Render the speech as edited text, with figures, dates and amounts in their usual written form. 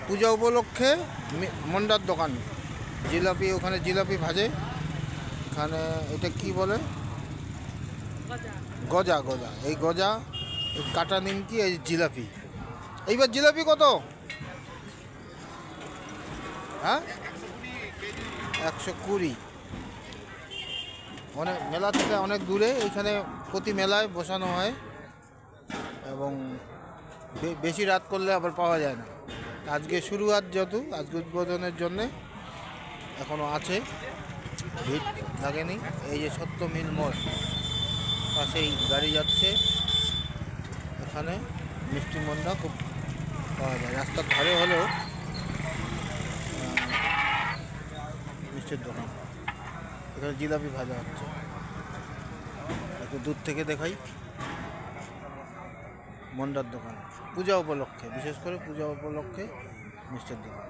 পূজা উপলক্ষে মন্ডার দোকান, জিলাপি, ওখানে জিলাপি ভাজে। এখানে এটা কি বলে, গজা। গজা, এই গজা, এই কাটা নিমকি, এই জিলাপি। এইবার জিলাপি কত? হ্যাঁ, 120। অনেক মেলা থেকে অনেক দূরে, এইখানে প্রতি মেলায় বসানো হয় এবং বেশি রাত করলে আবার পাওয়া যায় না। আজকে শুরুয়াত, যেহেতু আজকে উদ্বোধনের জন্যে এখনও আছে, ভিড় লাগেনি। এই যে সত্য মিল মোড়, পাশেই গাড়ি যাচ্ছে। এখানে মিষ্টি মন্ডা খুব পাওয়া যায়, রাস্তার ধারে হলেও মিষ্টির দোকান। এখানে জিলাপি ভাজা হচ্ছে, একটু দূর থেকে দেখাই। মন্ডার দোকান পূজা উপলক্ষে, বিশেষ করে পূজা উপলক্ষে মিষ্টির দোকান।